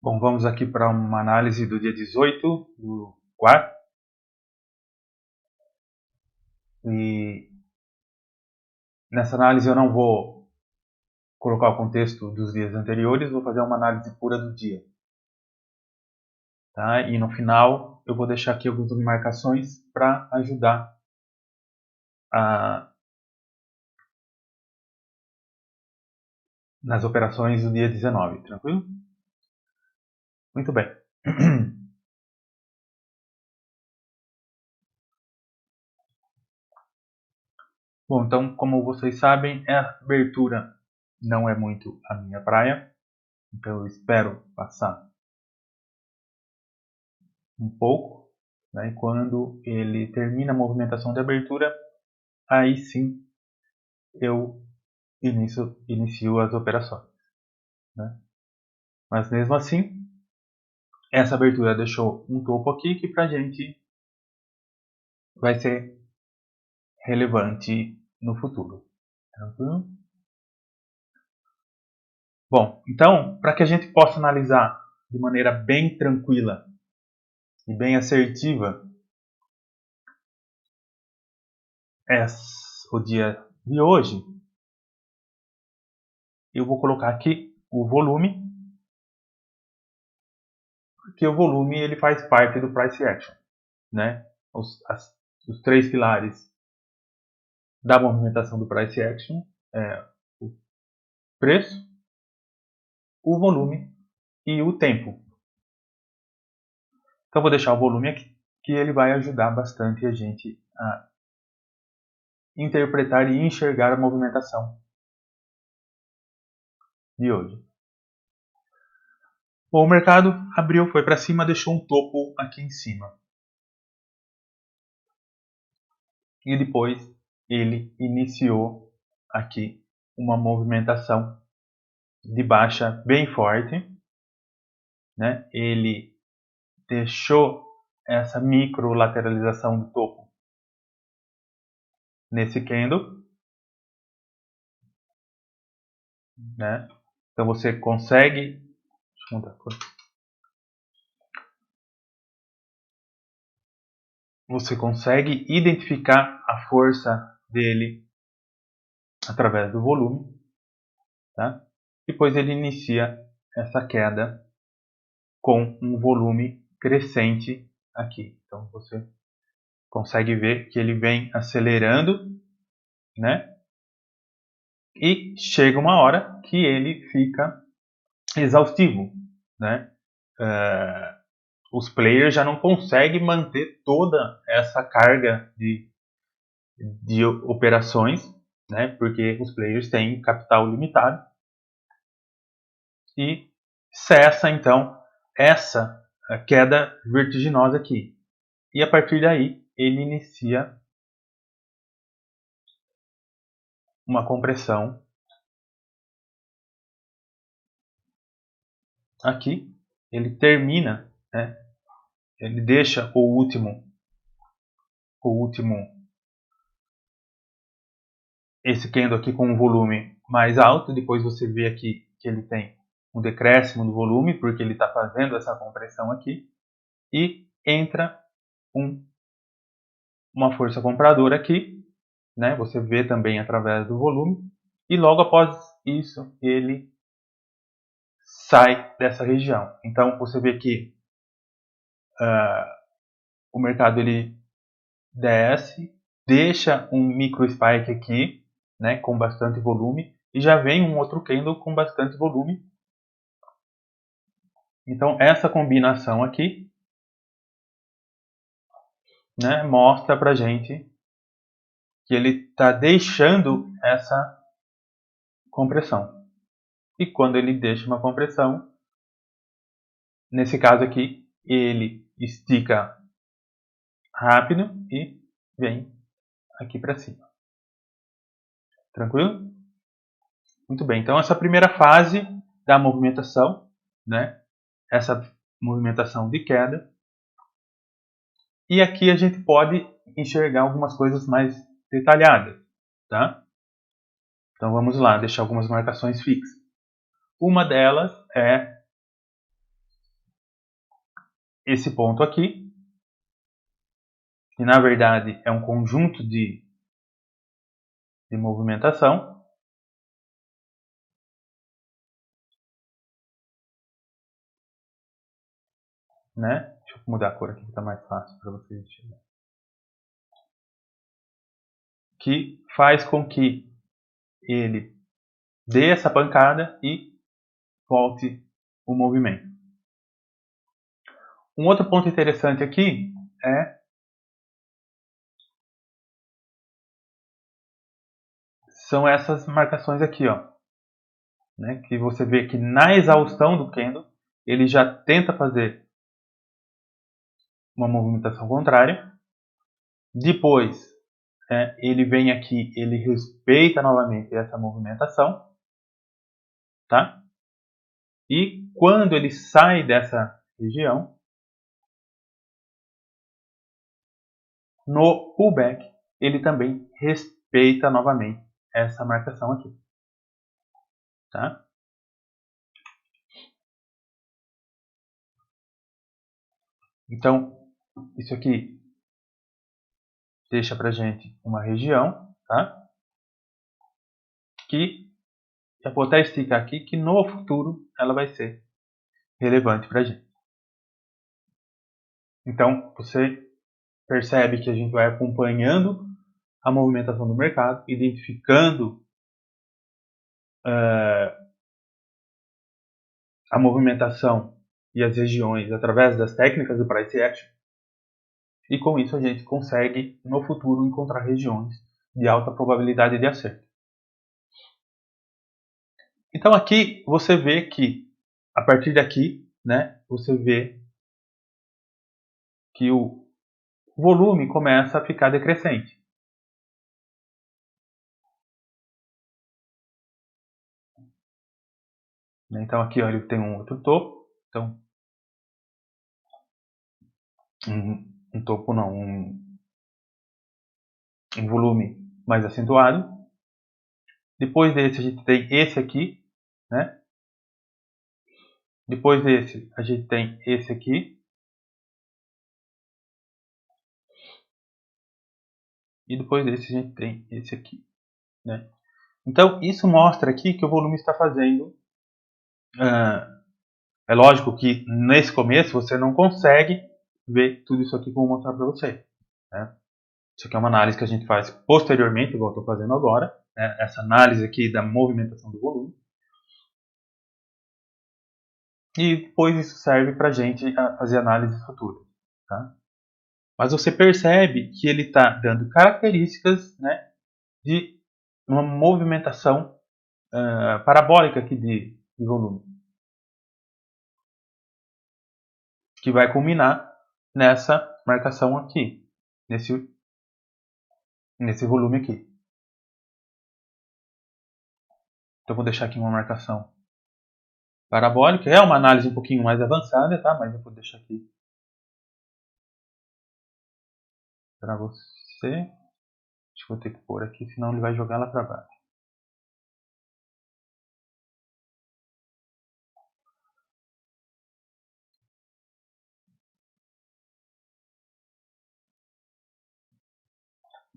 Bom, vamos aqui para uma análise do dia 18 do 4. E nessa análise eu não vou colocar o contexto dos dias anteriores, vou fazer uma análise pura do dia. Tá? E no final eu vou deixar aqui algumas marcações para ajudar nas operações do dia 19, tranquilo? Muito bem. Bom, então, como vocês sabem, a abertura não é muito a minha praia, então eu espero passar um pouco, né? E quando ele termina a movimentação de abertura, aí sim eu inicio as operações, né? Mas mesmo assim, essa abertura deixou um topo aqui que para a gente vai ser relevante no futuro. Tranquilo? Bom, então, para que a gente possa analisar de maneira bem tranquila e bem assertiva o dia de hoje, eu vou colocar aqui o volume, porque o volume ele faz parte do price action, né? Os três pilares da movimentação do price action é o preço, o volume e o tempo. Então vou deixar o volume aqui, que ele vai ajudar bastante a gente a interpretar e enxergar a movimentação de hoje. Bom, o mercado abriu, foi para cima, deixou um topo aqui em cima. E depois ele iniciou aqui uma movimentação de baixa bem forte, né? Ele deixou essa micro lateralização do topo nesse candle, né? Então você consegue, deixa eu mudar a cor. Você consegue identificar a força dele através do volume, tá? Depois ele inicia essa queda com um volume crescente aqui. Então você consegue ver que ele vem acelerando, né? E chega uma hora que ele fica exaustivo, né? Os players já não conseguem manter toda essa carga de operações, né? Porque os players têm capital limitado e cessa então essa queda vertiginosa aqui. E a partir daí ele inicia uma compressão aqui, ele termina, né? Ele deixa esse candle aqui com um volume mais alto, depois você vê aqui que ele tem um decréscimo no volume, porque ele está fazendo essa compressão aqui, e entra uma força compradora aqui, né? Você vê também através do volume, e logo após isso ele sai dessa região. Então você vê que o mercado ele desce, deixa um micro spike aqui, né, com bastante volume, e já vem um outro candle com bastante volume. Então essa combinação aqui, né, mostra pra gente que ele está deixando essa compressão. E quando ele deixa uma compressão, nesse caso aqui, ele estica rápido e vem aqui para cima. Tranquilo? Muito bem. Então essa primeira fase da movimentação, né? Essa movimentação de queda. E aqui a gente pode enxergar algumas coisas mais detalhadas, tá? Então vamos lá, deixar algumas marcações fixas. Uma delas é esse ponto aqui, que na verdade é um conjunto de movimentação, né? Deixa eu mudar a cor aqui que está mais fácil para vocês enxergarem. Que faz com que ele dê essa pancada e volte o movimento. Um outro ponto interessante aqui são essas marcações aqui, ó, né? Que você vê que na exaustão do kendo ele já tenta fazer uma movimentação contrária. Depois ele vem aqui, ele respeita novamente essa movimentação, tá? E quando ele sai dessa região, no pullback, ele também respeita novamente essa marcação aqui, tá? Então, isso aqui deixa pra gente uma região, tá? Que eu vou até explicar aqui que no futuro ela vai ser relevante pra gente. Então, você percebe que a gente vai acompanhando a movimentação do mercado, identificando a movimentação e as regiões através das técnicas do price action, e com isso a gente consegue no futuro encontrar regiões de alta probabilidade de acerto. Então aqui você vê que a partir daqui, né, você vê que o volume começa a ficar decrescente. Então aqui ó, ele tem um outro topo, então um topo não, um volume mais acentuado. Depois desse a gente tem esse aqui, né? Depois desse a gente tem esse aqui. E depois desse a gente tem esse aqui, né? Então isso mostra aqui que o volume está fazendo. É lógico que nesse começo você não consegue ver tudo isso aqui que eu vou mostrar para você, né? Isso aqui é uma análise que a gente faz posteriormente, igual eu estou fazendo agora, né? Essa análise aqui da movimentação do volume. E depois isso serve para a gente fazer análises futuras, tá? Mas você percebe que ele está dando características, né, de uma movimentação parabólica aqui de volume, que vai culminar nessa marcação aqui, nesse volume aqui. Então vou deixar aqui uma marcação parabólica. É uma análise um pouquinho mais avançada, tá? Mas eu vou deixar aqui para você. Acho que vou ter que pôr aqui, senão ele vai jogar lá para baixo.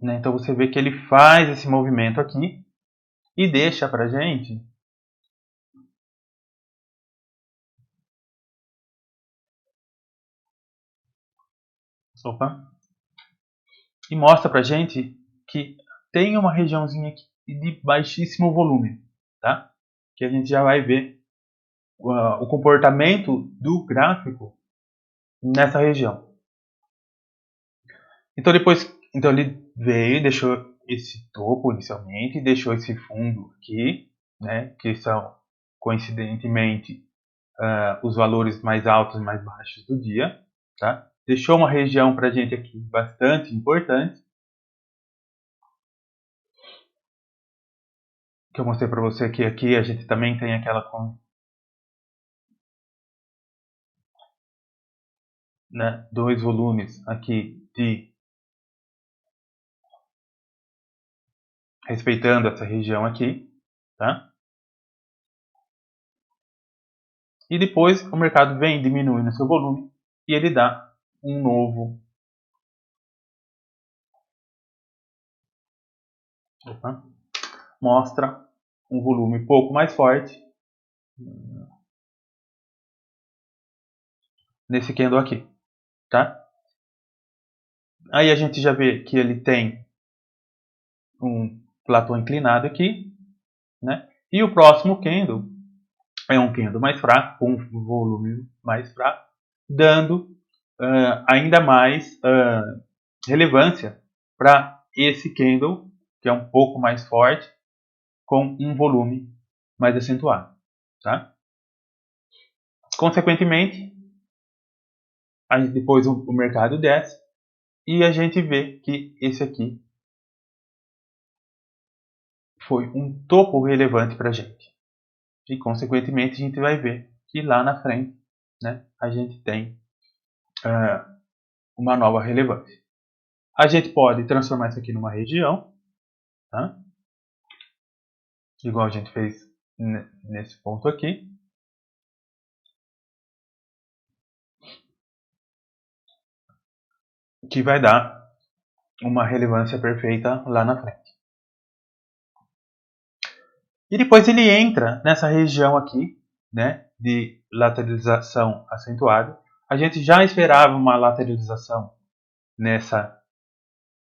Né? Então você vê que ele faz esse movimento aqui e deixa para gente e mostra pra gente que tem uma regiãozinha aqui de baixíssimo volume, tá? Que a gente já vai ver o comportamento do gráfico nessa região. Então então ele veio, deixou esse topo inicialmente, deixou esse fundo aqui, né? Que são coincidentemente os valores mais altos e mais baixos do dia, tá? Deixou uma região pra gente aqui bastante importante, que eu mostrei para você que aqui a gente também tem aquela, né, dois volumes aqui de respeitando essa região aqui, tá? E depois o mercado vem diminuindo seu volume e ele dá um novo... mostra um volume um pouco mais forte nesse candle aqui, tá? Aí a gente já vê que ele tem um platô inclinado aqui, né? E o próximo candle é um candle mais fraco, com um volume mais fraco, dando ainda mais relevância para esse candle, que é um pouco mais forte, com um volume mais acentuado, tá? Consequentemente, aí depois o mercado desce e a gente vê que esse aqui foi um topo relevante para a gente. E, consequentemente, a gente vai ver que lá na frente, né, a gente tem uma nova relevância. A gente pode transformar isso aqui numa região, tá? Igual a gente fez nesse ponto aqui. Que vai dar uma relevância perfeita lá na frente. E depois ele entra nessa região aqui, né, de lateralização acentuada. A gente já esperava uma lateralização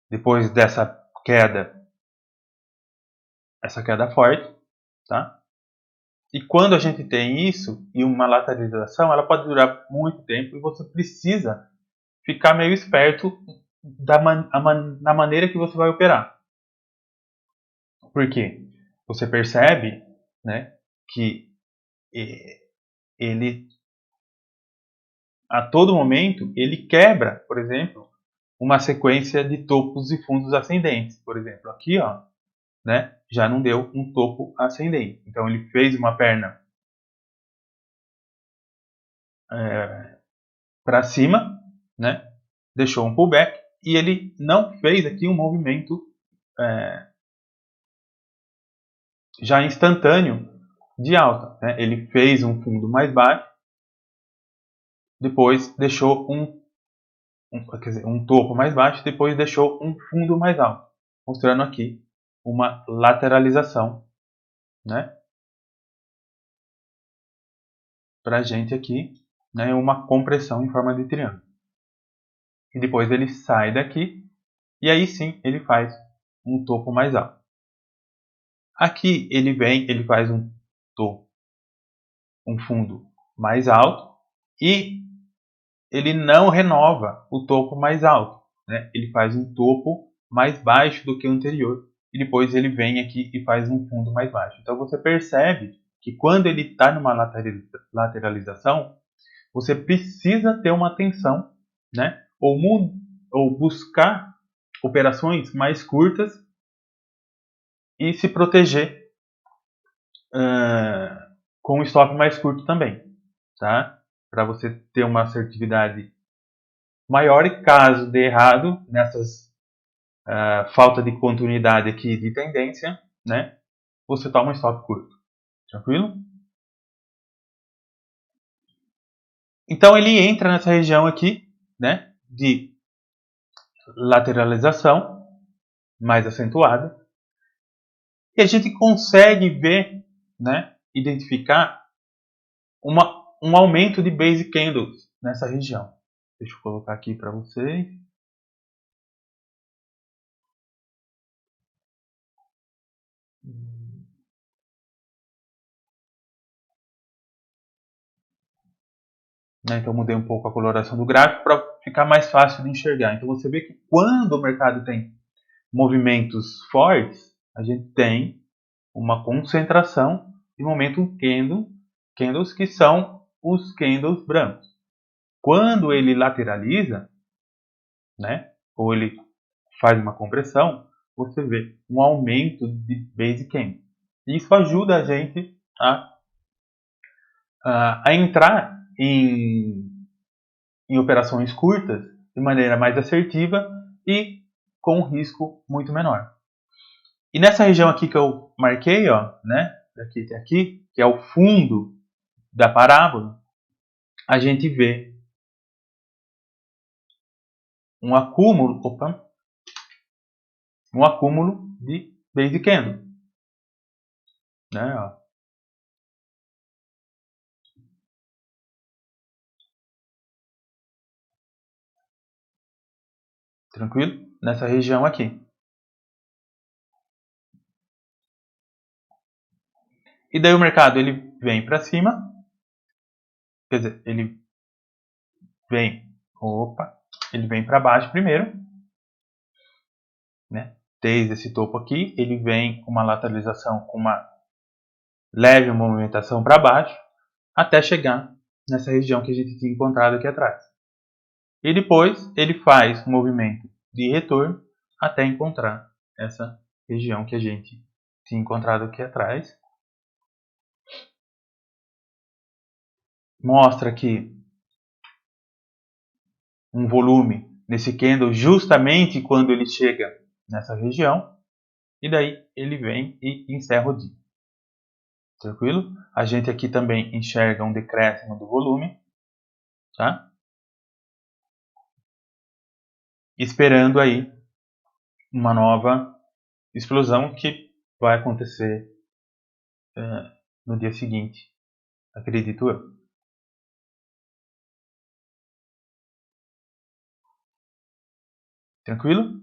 depois dessa queda, essa queda forte, tá? E quando a gente tem isso e uma lateralização, ela pode durar muito tempo e você precisa ficar meio esperto na maneira que você vai operar. Por quê? Você percebe, né, que ele a todo momento ele quebra, por exemplo, uma sequência de topos e fundos ascendentes. Por exemplo, aqui, ó, né, já não deu um topo ascendente. Então ele fez uma perna para cima, né, deixou um pullback e ele não fez aqui um movimento já instantâneo de alta, né? Ele fez um fundo mais baixo, depois deixou um topo mais baixo, depois deixou um fundo mais alto, mostrando aqui uma lateralização, né? Para a gente aqui, né? Uma compressão em forma de triângulo. E depois ele sai daqui e aí sim ele faz um topo mais alto. Aqui ele vem, ele faz um topo, um fundo mais alto e ele não renova o topo mais alto, né? Ele faz um topo mais baixo do que o anterior e depois ele vem aqui e faz um fundo mais baixo. Então você percebe que quando ele está numa lateralização, você precisa ter uma atenção, né? Ou buscar operações mais curtas e se proteger com um stop mais curto também, tá? Para você ter uma assertividade maior e caso dê errado nessas falta de continuidade aqui de tendência, né? Você toma um stop curto, tranquilo? Então ele entra nessa região aqui, né? De lateralização mais acentuada e a gente consegue ver, né? Identificar um aumento de base candles nessa região. Deixa eu colocar aqui para vocês. Né? Então mudei um pouco a coloração do gráfico para ficar mais fácil de enxergar. Então você vê que quando o mercado tem movimentos fortes, a gente tem uma concentração de momentum candles que são os candles brancos. Quando ele lateraliza, né, ou ele faz uma compressão, você vê um aumento de base candle. Isso ajuda a gente a entrar em operações curtas de maneira mais assertiva e com um risco muito menor. E nessa região aqui que eu marquei, ó, né, daqui até aqui, que é o fundo da parábola, a gente vê um acúmulo de base candle, né? Ó. Tranquilo? Nessa região aqui. E daí o mercado ele vem para cima, quer dizer, ele vem para baixo primeiro, né? Desde esse topo aqui, ele vem com uma lateralização, com uma leve movimentação para baixo, até chegar nessa região que a gente tinha encontrado aqui atrás. E depois ele faz um movimento de retorno até encontrar essa região que a gente tinha encontrado aqui atrás. Mostra aqui um volume nesse candle justamente quando ele chega nessa região. E daí ele vem e encerra o dia. Tranquilo? A gente aqui também enxerga um decréscimo do volume, tá? Esperando aí uma nova explosão que vai acontecer no dia seguinte, acredito eu. Tranquilo?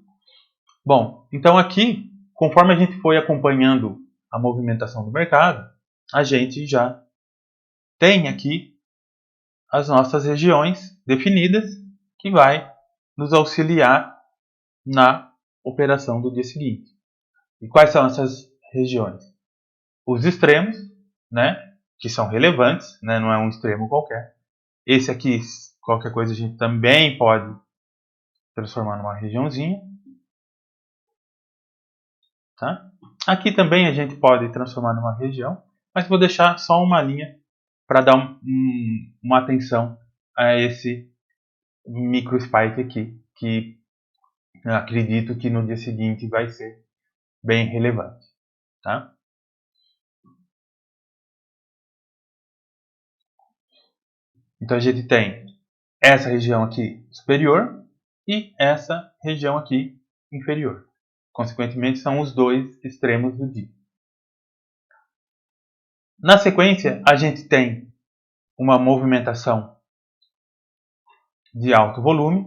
Bom, então aqui, conforme a gente foi acompanhando a movimentação do mercado, a gente já tem aqui as nossas regiões definidas que vai nos auxiliar na operação do dia seguinte. E quais são essas regiões? Os extremos, né, que são relevantes, né, não é um extremo qualquer. Esse aqui, qualquer coisa, a gente também pode transformar numa regiãozinha. Tá? Aqui também a gente pode transformar numa região, mas vou deixar só uma linha para dar uma atenção a esse micro spike aqui, que eu acredito que no dia seguinte vai ser bem relevante. Tá? Então a gente tem essa região aqui superior e essa região aqui inferior. Consequentemente, são os dois extremos do dia. Na sequência, a gente tem uma movimentação de alto volume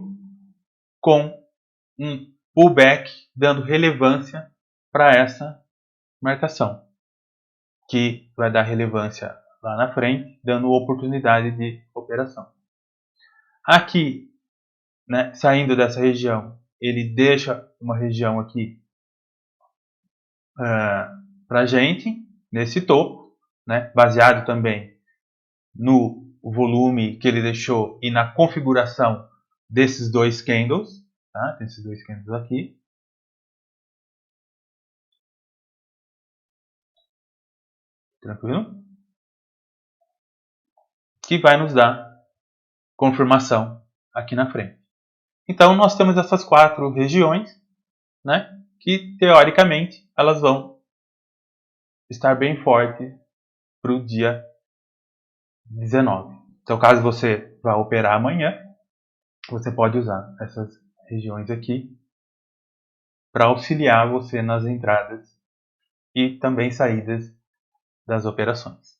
com um pullback dando relevância para essa marcação, que vai dar relevância lá na frente, dando oportunidade de operação. Aqui, né, saindo dessa região, ele deixa uma região aqui para a gente, nesse topo, né, baseado também no volume que ele deixou e na configuração desses dois candles, tá? Tem esses dois candles aqui. Tranquilo? Que vai nos dar confirmação aqui na frente. Então nós temos essas 4 regiões, né, que teoricamente elas vão estar bem fortes para o dia 19. Então caso você vá operar amanhã, você pode usar essas regiões aqui para auxiliar você nas entradas e também saídas das operações.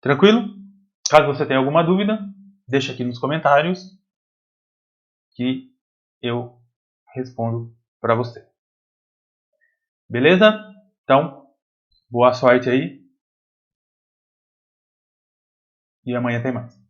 Tranquilo? Caso você tenha alguma dúvida, deixa aqui nos comentários que eu respondo para você. Beleza? Então, boa sorte aí. E amanhã tem mais.